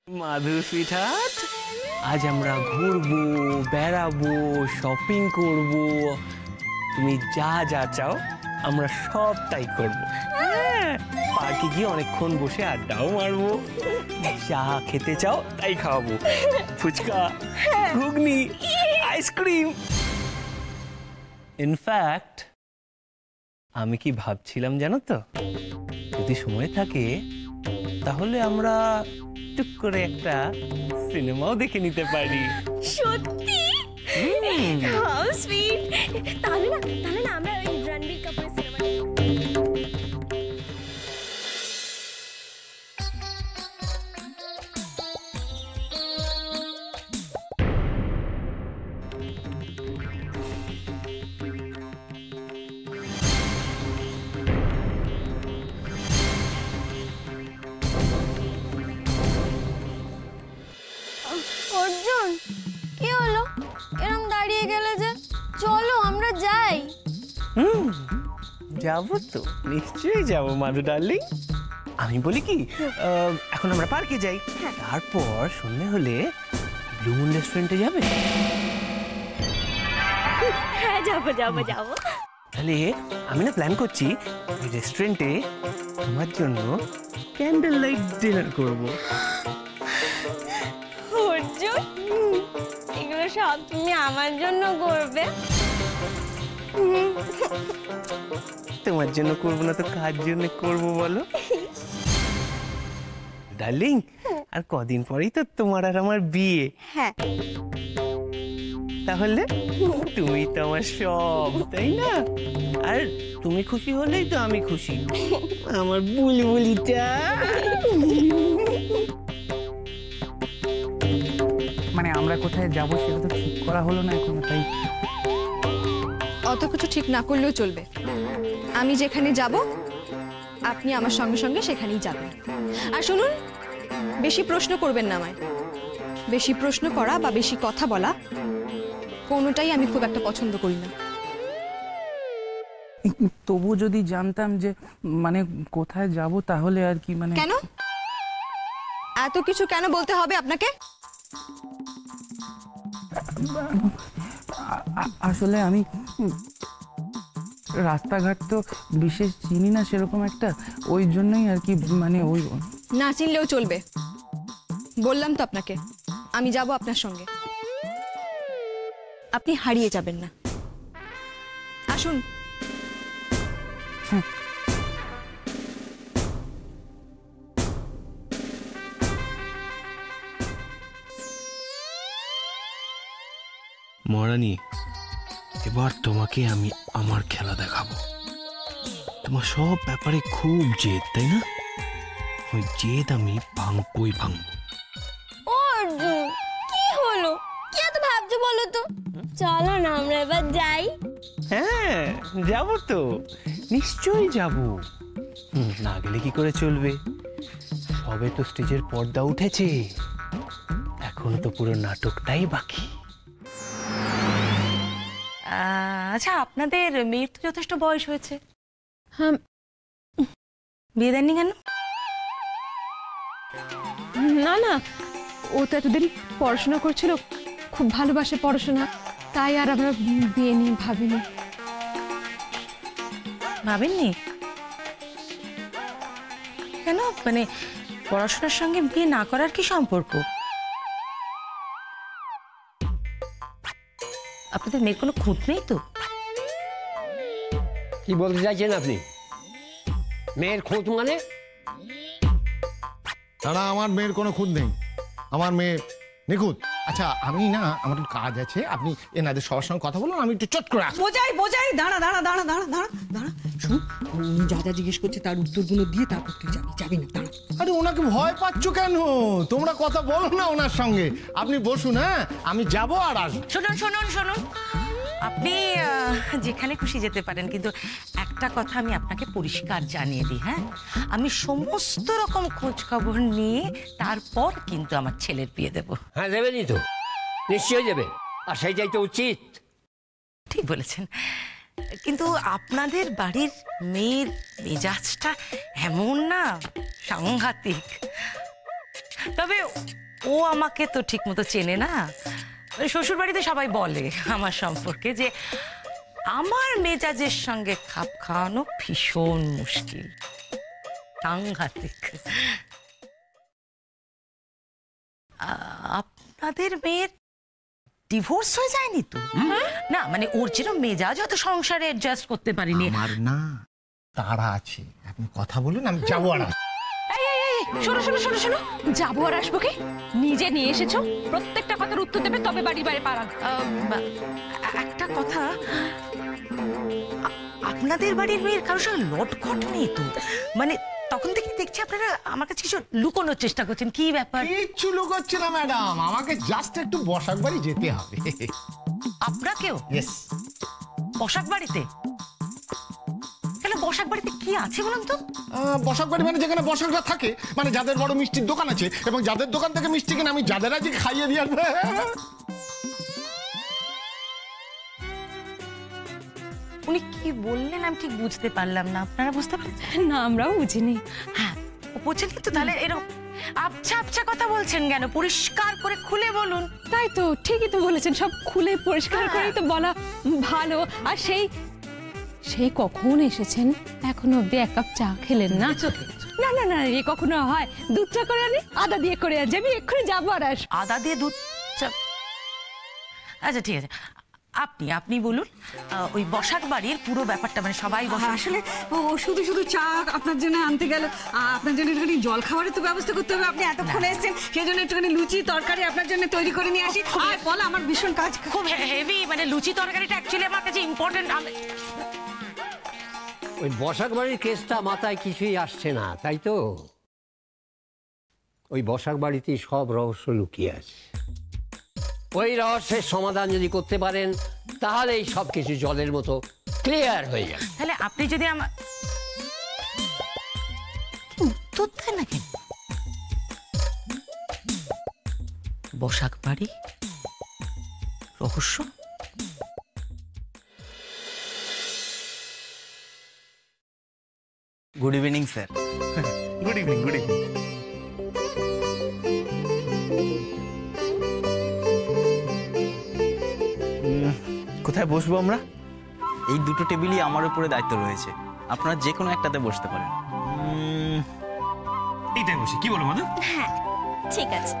মাধু sweetheart, আজ আমরা ঘুরবো, বেড়াবো, শপিং করব। তুমি যা যা চাও আমরা সব তাই করবো। পার্কে গিয়ে অনেকক্ষণ বসে আড্ডাও মারবো। যা খেতে চাও তাই খাওয়াবো। ফুচকা, ঘুগনি, আইসক্রিম। ইনফ্যাক্ট আমি কি ভাবছিলাম জানো তো, যদি সময় থাকে তাহলে আমরা টুক করে একটা সিনেমাও দেখে নিতে পারি। সত্যি? How sweet. তাহলে না আমরা ওই রণবীর কাপুরের সিনেমা অর্জুন, কি হলো? এরকম দাঁড়িয়ে গেলে যে? চলো আমরা যাই। যাবো তো, নিশ্চয়ই যাবো মাধু ডার্লিং। আমি বলি কি, এখন আমরা পার্কে যাই, তারপর সন্ধ্যে হলে ব্লু মুন রেস্টুরেন্টে যাবে। হ্যাঁ যাবো যাবো যাবো। তাহলে আমি না প্ল্যান করছি, ওই রেস্টুরেন্টে তোমার জন্য ক্যান্ডেল লাইট ডিনার করবো। অর্জুন, এগুলো সব তুমি আমার জন্য করবে? তোমার জন্য করবো না তো কার জন্য করবো বলো ডার্লিং? আর কদিন পরেই তো তোমার আর আমার বিয়ে। হ্যাঁ। তাহলে তুমি তো আমার সব, তাই না? আর তুমি খুশি হলেই তো আমি খুশি। আমার বুলবুলিটা। মানে আমরা কোথায় যাব সেটা তো ঠিক করা হলো না এখনো, তাই অত কিছু ঠিক না করলেও চলবে। আমি যেখানে যাব আপনি আমার সঙ্গে সঙ্গে সেখানেই যাবেন। আর শুনুন, বেশি প্রশ্ন করবেন না আমায়। বেশি প্রশ্ন করা বা বেশি কথা বলা কোনোটাই আমি খুব একটা পছন্দ করি না। তবু যদি জানতাম যে মানে কোথায় যাব তাহলে আর কি, মানে কেন এত কিছু কেন বলতে হবে আপনাকে? আসলে আমি রাস্তাঘাট তো বিশেষ চিনি না সেরকম একটা, ওই জন্যই আর কি, মানে ওই না চিনলেও চলবে। বললাম তো আপনাকে, আমি যাব আপনার সঙ্গে। আপনি হারিয়ে যাবেন না। আসুন। মহারানী, এবার তোমাকে আমি আমার খেলা দেখাবো। তোমার সব ব্যাপারে খুব জেদ, তাই না? ওই জেদ আমি ভাঙবই ভাঙবো। অর্জুন, কি হলো? কি এত ভাবছো বলো তো? চলো না আমরা এবার যাই। হ্যাঁ যাবো তো, নিশ্চয়ই যাবো। না গেলে কি করে চলবে? সবে তো স্টেজের পর্দা উঠেছে, এখনো তো পুরো নাটকটাই বাকি। আচ্ছা, আপনাদের মেয়ের তো যথেষ্ট বয়স হয়েছে। হ্যাঁ, বিয়ে দেননি কেন? না না, ও তো এতদিন পড়াশোনা করছিল, খুব ভালোবাসে পড়াশোনা, তাই আর আমরা বিয়ে নিয়ে ভাবিনি। ভাবেননি কেন? মানে পড়াশোনার সঙ্গে বিয়ে না করার কি সম্পর্ক? আপনাদের মেয়ের কোনো খুঁত নেই তো? কি বলতে চাইছেন আপনি? মেয়ের খোঁজ মানে? দাদা, আমার মেয়ের কোনো খুঁত নেই, আমার মেয়ে নিখুঁত। আচ্ছা আমি না, আমার একটু কাজ আছে, আপনি এনাদের সবার সঙ্গে কথা বলুন, আমি একটু চট করে আসি। বোঝাই দাঁড়া দাঁড়া দাঁড়া দাঁড়া দাঁড়া দাঁড়া শুন, যা যা জিজ্ঞেস করছে তার উত্তরগুলো দিয়ে তারপর তুই যাবি না, দাঁড়া। আরে ওনাকে ভয় পাচ্ছ কেন? তোমরা কথা বলো না ওনার সঙ্গে, আপনি বসুন। হ্যাঁ আমি যাবো আর আসবো। শুনুন শুনুন শুনুন, আপনি যেখানে খুশি যেতে পারেন, কিন্তু একটা কথা আমি আপনাকে পরিষ্কার জানিয়ে দিই। হ্যাঁ, আমি সমস্ত রকম খোঁজ খবর নিয়ে তারপর কিন্তু আমার ছেলের বিয়ে দেব। হ্যাঁ দেবেনই তো, নিশ্চয়ই দেবে, আর সেইটাই তো উচিত। ঠিক বলেছেন, কিন্তু আপনাদের বাড়ির মেয়ের মেজাজটা এমন না, সাংঘাতিক। তবে ও আমাকে তো ঠিক মতো চেনে না। শ্বশুর বাড়িতে সবাই বলে আমার সম্পর্কে যে আমার মেজাজের সঙ্গে খাপ খাওয়ানো ভীষণ মুশকিল, সাংঘাতিক। আপনাদের মেয়ের ডিভোর্স হয়ে যায়নি তো? না মানে ওর যেরকম মেজাজ অত সংসারে অ্যাডজাস্ট করতে পারিনি। আমার না তারা আছে, আপনি কথা বলুন, আমি যাবো আর আসবো। শোনো শোনো শোনো শোনো, যাবো আর আসবো কি? নিজে নিয়ে এসেছো, প্রত্যেকটা কথার উত্তর দেবে তবে বাড়ির বাইরে পারা। একটা কথা, আপনাদের বাড়ির মেয়ের কারোর সঙ্গে লটঘট নেই তো? মানে তখন থেকে দেখছি আপনারা আমার কাছে কিছু লুকোনোর চেষ্টা করছেন, কি ব্যাপার? কিচ্ছু লুকোচ্ছে না ম্যাডাম, আমাকে জাস্ট একটু বসাক বাড়ি যেতে হবে। আপনাকেও ইয়েস। বসাক বাড়িতে? কেন, বসাক বাড়িতে কি আছে বলুন তো? বসাক বাড়ি মানে যেখানে বসাকরা থাকে, মানে যাদের বড় মিষ্টির দোকান আছে এবং যাদের দোকান থেকে মিষ্টি কিনে আমি যাদের আজকে খাইয়ে দিয়ে আসবো। উনি কি বললেন আমি ঠিক বুঝতে পারলাম না, আপনারা বুঝতে পারছেন? না, আমরাও বুঝিনি। হ্যাঁ, বুঝছেন কিন্তু তাহলে এরকম আবছা আবছা কথা বলছেন কেন? পরিষ্কার করে খুলে বলুন। তাই তো, ঠিকই তো বলেছেন, সব খুলে পরিষ্কার করেই তো বলা ভালো। আর সেই কখন এসেছেন, এখনো অব্দি এক কাপ চা খেলেন না? না না না, এ কখনো হয়? দুধ চা করে আনি, আদা দিয়ে করে আনছি, আমি এক্ষুনি যাবো আর আসবো। আদা দিয়ে দুধ চা? আচ্ছা ঠিক আছে, আপনি বলুন ওই বসাক বাড়ির পুরো ব্যাপারটা, মানে সবাই আসলে ও শুধু শুধু চা আপনার জন্য আনতে গেল, আপনার জন্য একটুখানি জল খাবারের তো ব্যবস্থা করতে হবে। আপনি এতক্ষণে এসেছেন, সেই জন্য একটুখানি লুচি তরকারি আপনার জন্য তৈরি করে নিয়ে আসি। আর বল, আমার ভীষণ কাজ। খুব হেভি, মানে লুচি তরকারিটা অ্যাকচুয়ালি আমার কাছে ইম্পর্টেন্ট। ওই বসাক বাড়ির কেসটা মাথায় কিছুই আসছে না, তাই তো? ওই বসাক বাড়িতে সব রহস্য লুকিয়ে আছে। ওই রহস্যের সমাধান যদি করতে পারেন তাহলে এই সব কিছু জলের মতো ক্লিয়ার হয়ে যাবে। তাহলে আপনি যদি আমার উত্তর দেন নাকি? বসাক বাড়ি রহস্য? Good evening sir. Good evening, good evening. কোথায় বসবো আমরা? এই দুটো টেবিলই আমার উপরে দায়িত্ব রয়েছে, আপনারা যে কোনো একটাতে বসতে পারেন। এইটাই বসি, কি বলো মাধু? হ্যাঁ ঠিক আছে।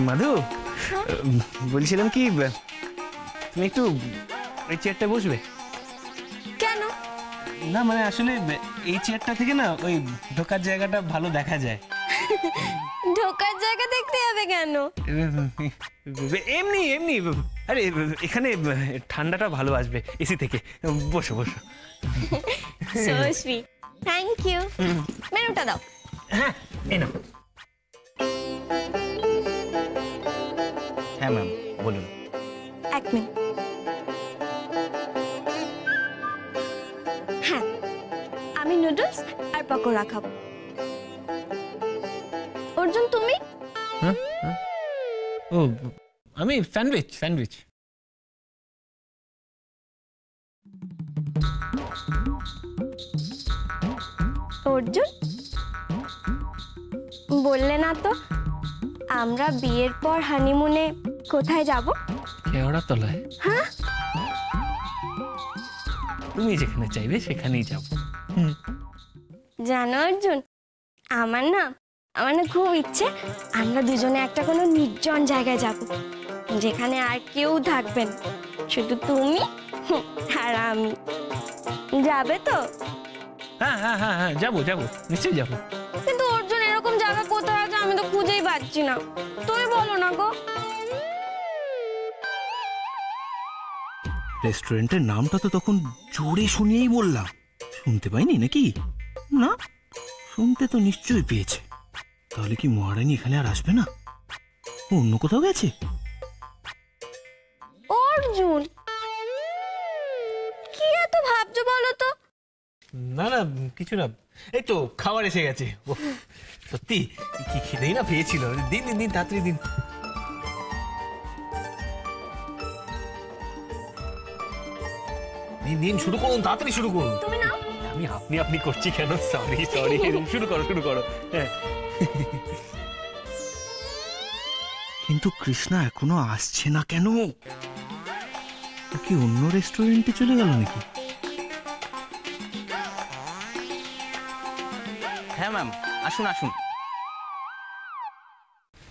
মাধু, বলছিলাম কি, তুমি একটু ওই চেয়ারটা বসবে? কেন? না মানে আসলে এই চেয়ারটা থেকে না ওই ঢোকার জায়গাটা ভালো দেখা যায়। ঢোকার জায়গা দেখতে হবে কেন? এমনি এমনি, আরে এখানে ঠান্ডাটা ভালো আসবে এসি থেকে। বসো বসো। So sweet, thank you. মেনুটা দাও। হ্যাঁ এই নাও। হ্যাঁ ম্যাম বলুন। এক মিনিট। হ্যাঁ, আমি নুডলস আর পকোড়া খাবো। অর্জুন তুমি? ও আমি স্যান্ডউইচ। স্যান্ডউইচ। অর্জুন, বললে না তো আমরা বিয়ের পর হানিমুনে কোথায় যাব? কেওড়া তলায়। হ্যাঁ, তুমি যেখানে চাইবে সেখানেই যাব। জানো অর্জুন, আমার না খুব ইচ্ছে আমরা দুজনে একটা কোনো নির্জন জায়গায় যাব, যেখানে আর কেউ থাকবে না, শুধু তুমি আর আমি। যাবে তো? হ্যাঁ হ্যাঁ হ্যাঁ হ্যাঁ, যাবো যাবো, নিশ্চয়ই যাবো। কিন্তু অর্জুন, এরকম জায়গা কোথায় আছে আমি তো খুঁজেই পাচ্ছি না, তুমি বলো না গো। রেস্টুরেন্টের নামটা তো তখন জোরে শুনিয়েই বললাম, শুনতে পাইনি নাকি? না, শুনতে তো নিশ্চয়ই পেয়েছে। তাহলে কি মহারানী এখানে আর আসবে না? অন্য কোথাও গেছে? অর্জুন, কি এত ভাবছো বলো তো? না না কিছু না, এই তো খাবার এসে গেছে। সত্যি কি খিদেই না পেয়েছিল। দিন দিন দিন, তাড়াতাড়ি দিন। নিন শুরু করুন, তাড়াতাড়ি শুরু করুন। তুমি নাও। আমি আপনি আপনি করছি কেন? সরি সরি, শুরু করো শুরু করো। হ্যাঁ। কিন্তু কৃষ্ণা এখনো আসছে না কেন? ও কি অন্য রেস্টুরেন্টে চলে গেল নাকি? হ্যাঁ ম্যাম, আসুন আসুন।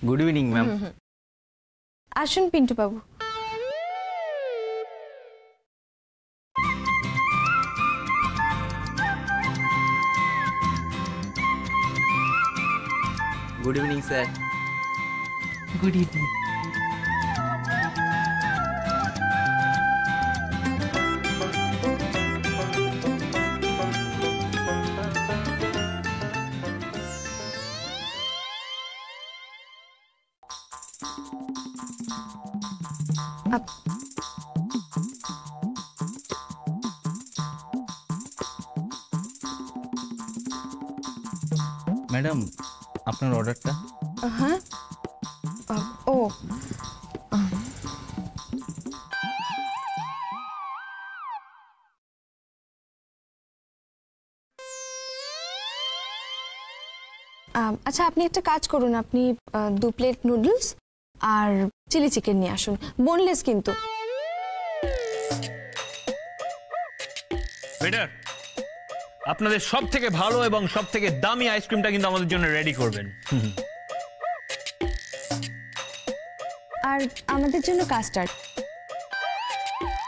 Good evening ma'am. আসুন পিন্টু বাবু। Good evening sir. Good evening. Madam, আপনার অর্ডারটা। হ্যাঁ, ও আচ্ছা, আপনি একটা কাজ করুন, আপনি 2 প্লেট নুডলস আর চিলি চিকেন নিয়ে আসুন, বোনলেস কিন্তু। ওয়েটার, আপনাদের সব থেকে ভালো এবং সব থেকে দামি আইসক্রিমটা কিন্তু আমাদের জন্য রেডি করবেন। আর আমাদের জন্য কাস্টার্ড,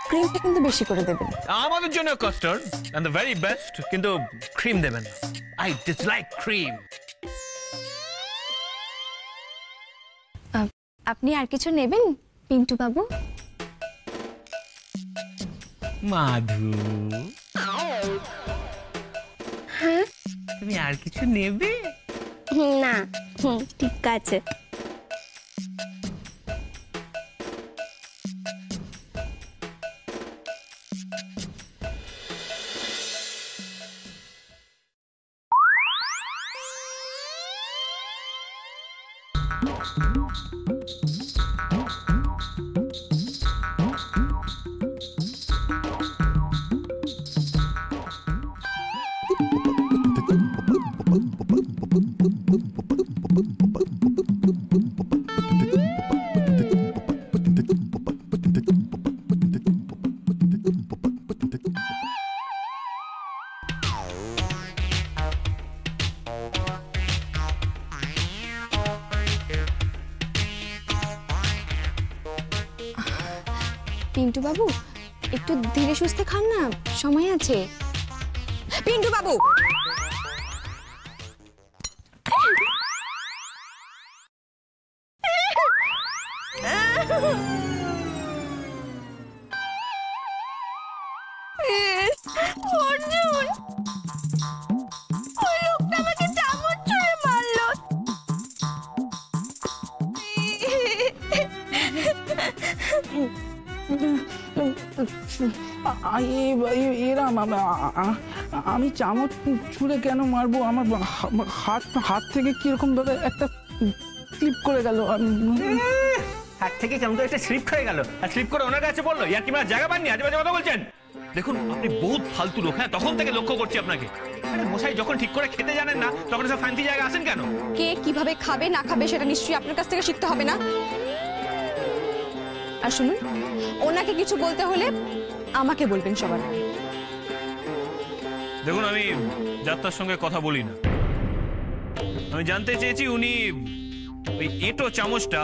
ক্রিমটা কিন্তু বেশি করে দেবেন। আমাদের জন্য custard and the very best, কিন্তু ক্রিম দেবেন না। I dislike cream. আপনি আর কিছু নেবেন পিন্টু বাবু? মাধু, তুমি আর কিছু নেবে? না, ঠিক আছে। পিন্টু বাবু, একটু ধীরে সুস্থে খান না, সময় আছে। পিন্টু বাবু, অর্জুন, ওই লোকটা আমাকে চামচ ছুঁড়ে মারলো। আমি চামচ ছুঁড়ে কেন মারবো? আমার হাত থেকে কিরকম ভাবে একটা স্লিপ করে গেল। হাত থেকে কেমন একটা স্লিপ হয়ে গেল, আর স্লিপ করে ওনার কাছে বললো ইয়ার কি মারা জায়গা পাননি, আজে বাজে কথা বলছেন। দেখুন, আপনি বহুত ফালতু লোক। হ্যাঁ, তখন থেকে লক্ষ্য করছি আপনাকে। আরে মশাই, যখন ঠিক করে খেতে জানেন না তখন সব ফ্যান্সি জায়গা আসেন কেন? কে কিভাবে খাবে না খাবে সেটা নিশ্চয়ই আপনার কাছ থেকে শিখতে হবে না? আর শুনুন, ওনাকে কিছু বলতে হলে আমাকে বলবেন সবার আগে। দেখুন, আমি যাত্রার সঙ্গে কথা বলি না। আমি জানতে চেয়েছি উনি ওই এঁটো চামচটা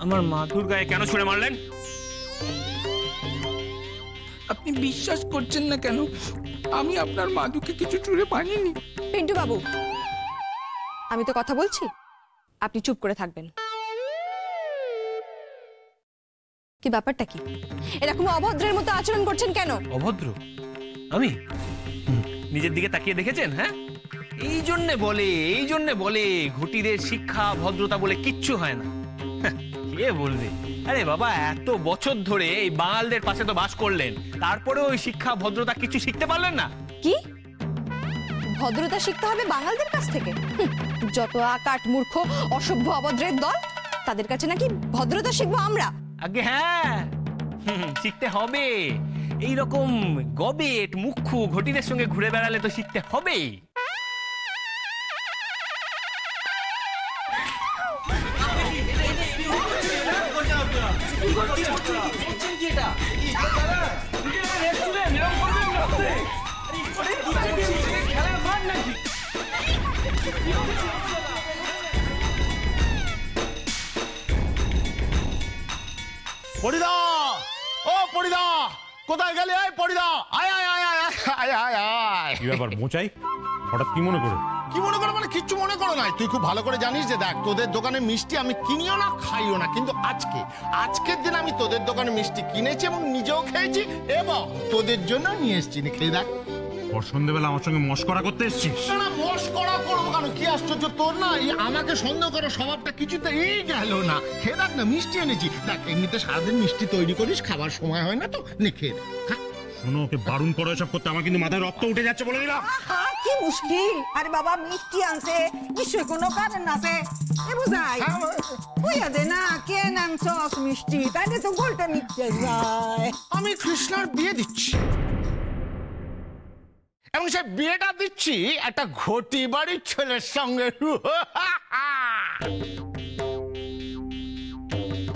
আমার মাধুর গায়ে কেন ছুঁড়ে মারলেন? আপনি বিশ্বাস করছেন না কেন? আমি আপনার মাধুকে কিছু ছুঁড়ে মারিনি। পিন্টু বাবু, আমি তো কথা বলছি, আপনি চুপ করে থাকবেন। কি ব্যাপারটা কি? এরকম অভদ্রের মতো আচরণ করছেন কেন? অভদ্র? আমি? নিজের দিকে তাকিয়ে দেখেছেন? হ্যাঁ, এই জন্যে বলে ঘটিদের শিক্ষা ভদ্রতা বলে কিচ্ছু হয় না। কে বলবে? আরে বাবা, এত বছর ধরে এই বাঙালদের পাশে তো বাস করলেন, তারপরে ওই শিক্ষা ভদ্রতা কিছু শিখতে পারলেন না? কি ভদ্রতা শিখতে হবে বাঙালদের কাছ থেকে? যত আকাট মূর্খ অসভ্য অভদ্রের দল, তাদের কাছে নাকি ভদ্রতা শিখবো আমরা? আগে হ্যাঁ, শিখতে হবে। এইরকম গবেট মুখ্যু ঘটিদের সঙ্গে ঘুরে বেড়ালে তো শিখতে হবেই। পরিদা, ও পরিদা, কোথায় গেলে? এই পরিদা, আয় আয় আয় আয় আয় আয় আয়। কি ব্যাপার মোচাই, হঠাৎ কি মনে করে? কি মনে করো মানে কিচ্ছু মনে করো নাই। তুই খুব ভালো করে জানিস যে দেখ, তোদের দোকানে মিষ্টি আমি কিনিও না খাইও না, কিন্তু আজকের দিন আমি তোদের দোকানে মিষ্টি কিনেছি এবং নিজেও খেয়েছি এবং তোদের জন্য নিয়ে এসেছি। খেয়ে দেখ। সন্ধ্যেবেলা আমার সঙ্গে মস্করা করতে এসছিস? না মস্করা করবো কেন? কি আশ্চর্য তোর না এই আমাকে সন্দেহ করো স্বভাবটা কিছুতেই গেল না। খেয়ে দেখ না, মিষ্টি এনেছি। দেখ এমনিতে সারাদিন মিষ্টি তৈরি করিস, খাবার সময় হয় না তো, নে খেয়ে দেখ। শোনো, ওকে বারণ করো এসব করতে, আমার কিন্তু মাথায় রক্ত উঠে যাচ্ছে বলে দিলাম। কি মুশকিল! আরে বাবা মিষ্টি আনছে, নিশ্চয়ই কোনো কারণ আছে। এ বুঝাই কইয়া দে না, কেন আনছস মিষ্টি? তাইলে তো গোলটা নিচ্ছে যায়। আমি কৃষ্ণার বিয়ে দিচ্ছি এবং সে বিয়েটা দিচ্ছি একটা ঘটি বাড়ির ছেলের সঙ্গে।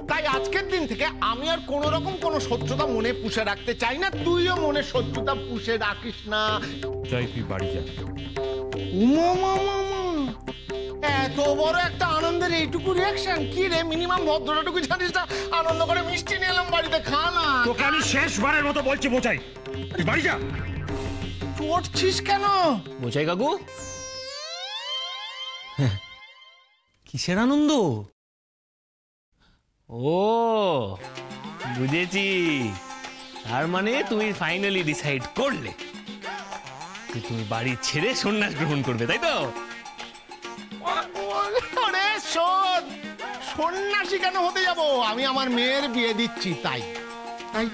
তাই আজকের দিন থেকে আমি আর কোন রকম কোন শত্রুতা মনে পুষে রাখতে চাই না, তুইও মনে শত্রুতা পুষে রাখিস না। যাই, তুই বাড়ি যা। এত বড় একটা আনন্দের এইটুকু রিয়াকশন কি রে? মিনিমাম ভদ্রটাটুকু জানিস না? আনন্দ করে মিষ্টি নিয়ে এলাম বাড়িতে, খা না। তোকে আমি শেষবারের মতো বলছি মোচাই, তুই বাড়ি যা। চড়ছিস কেন মোচাই কাকু? কিসের আনন্দ? ও বুঝেছি, তার মানে তুমি ফাইনালি ডিসাইড করলে যে তুমি বাড়ি ছেড়ে সন্ন্যাস গ্রহণ করবে, তাই তো? আরে শোন, সন্ন্যাসী কেন হতে যাব? আমি আমার মেয়ের বিয়ে দিচ্ছি, তাই তাই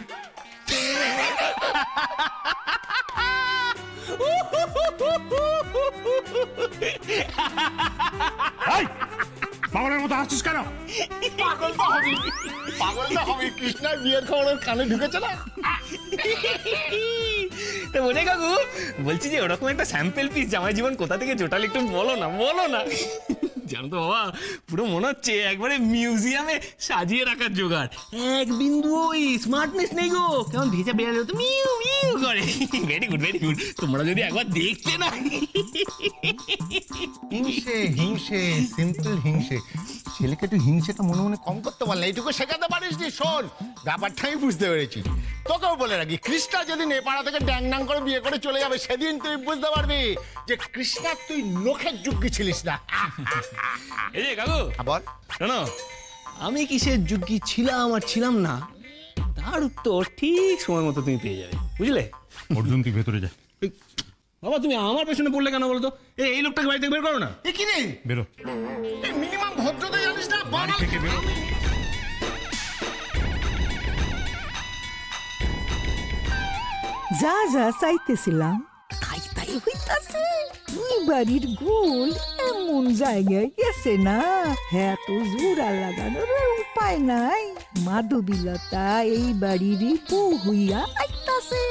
পাগলের মতো হাসছিস কেন? পাগল তো হবি, পাগল তো হবি। কৃষ্ণার বিয়ের খবর ওর কানে ঢুকেছে না? তো মনে কাকু বলছি যে ওরকম একটা স্যাম্পল পিস জামাই জীবন কোথা থেকে জোটাল, একটু বলো না, বলো না। জানো তো বাবা, পুরো মনে হচ্ছে একবারে মিউজিয়ামে সাজিয়ে রাখার জোগাড়। এক বিন্দু ওই স্মার্টনেস নেই গো, কেমন ভেজা বেড়ালে তো মিউ মিউ করে। Very good, very good. তোমরা যদি একবার দেখতে না। হিংসে হিংসে, সিম্পল হিংসে। ছেলেকে তুই হিংসেটা মনে মনে কম করতে পারলে, এইটুকু শেখাতে পারিস নি। শোন, ব্যাপারটা আমি বুঝতে পেরেছি। তোকেও বলে রাখি, কৃষ্ণা যেদিন এ পাড়া থেকে ড্যাং ড্যাং করে বিয়ে করে চলে যাবে, সেদিন তুই বুঝতে পারবি যে কৃষ্ণা তুই নখের যোগ্য ছিলিস না। এই যে কাকু বল। শোনো, আমি কিসের যোগ্য ছিলাম আর ছিলাম না তার উত্তর ঠিক সময় মতো তুমি পেয়ে যাবে, বুঝলে? অর্জুন, তুই ভেতরে যা। বাবা তুমি আমার পেছনে পড়লে কেন বলতো? এই লোকটাকে বাড়ি থেকে বের করো না। কি রে? বেরো। মিনিমাম ভদ্রতা জানিস না? বাড়ি থেকে বেরো। যা যা চাইতেছিলাম তাই তাই হইতাছে। দুই বাড়ির গোল এমন জায়গায় গেছে না, হ্যাঁ তো জোড়া লাগানোর উপায় নাই। মাধবীলতা এই বাড়িরই বউ হইয়া আইতাছে।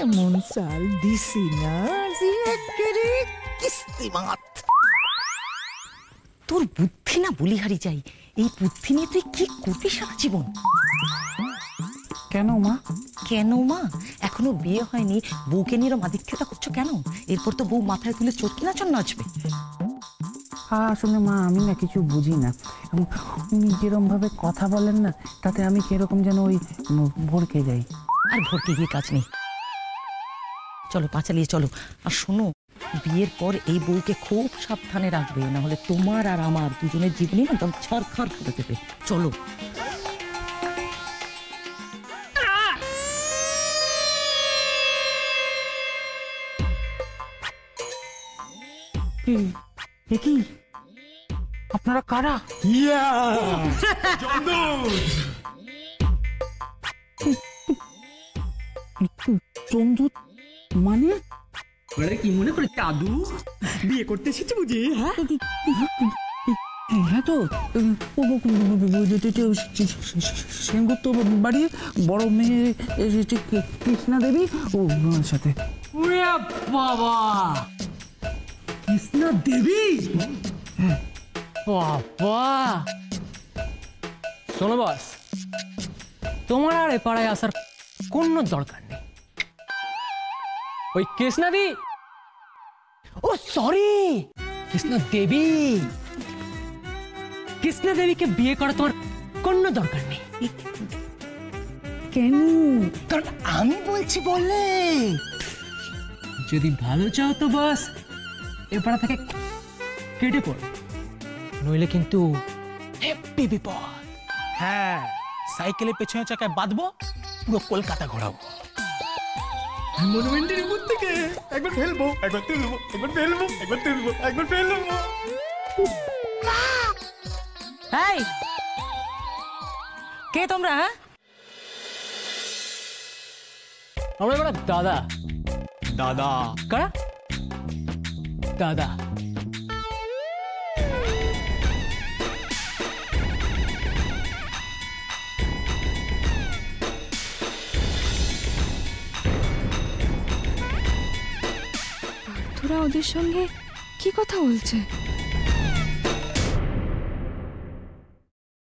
এমন চাল দিছি না যে একেবারে কিস্তিমাত। তোর বুদ্ধি না বলিহারি যাই, এই বুদ্ধি নিয়ে তুই কি করবি সারা জীবন? কেন মা? কেন মা? এখনো বিয়ে হয়নি, বউকে নিয়ে আধিক্যতা করছো কেন? এরপর তো বউ মাথায় তুলে চটকি নাচন নাচবে। আসলে মা আমি না কিছু বুঝি না, উনি যেরকম ভাবে কথা বলেন না, তাতে আমি কিরকম যেন ওই ভরকে যাই। আর ভরকে গিয়ে কাজ নেই, চলো পা চালিয়ে চলো। আর শোনো, বিয়ের পর এই বউকে খুব সাবধানে রাখবে, না হলে তোমার আর আমার দুজনের জীবনই না একদম ছারখার করে দেবে। চলো। কি আপনারা কারা? চন্দু মানে? কি মনে করে দাদু বিয়ে করতে এসেছে বুঝি? হ্যাঁ তো সেনগুপ্ত বাড়ি বড় মেয়ে কৃষ্ণা দেবী ও সাথে। বাবা, কৃষ্ণা দেবী! বাবা, শোনো বস, তোমার আর এ পাড়ায় আসার কোনো দরকার নেই। ওই কৃষ্ণাদি, ও সরি, কৃষ্ণা দেবী, কৃষ্ণা দেবীকে বিয়ে করা তোমার কোনো দরকার নেই। কেন? কারণ আমি বলছি বললে, যদি ভালো চাও তো বস এ পাড়া থেকে কেটে পড়ো, নইলে কিন্তু হেব্বি বিপদ। হ্যাঁ, সাইকেলের পেছনে চাকায় বাঁধবো, পুরো কলকাতা ঘোরাবো। মনুমেন্টের উপর থেকে একবার ফেলবো, একবার তুলবো, একবার ফেলবো, একবার তুলবো, একবার ফেলবো। এই, কে তোমরা? হ্যাঁ, আমরা এবার দাদা। দাদা কারা? দাদা। তোরা ওদের সঙ্গে কি কথা বলছে?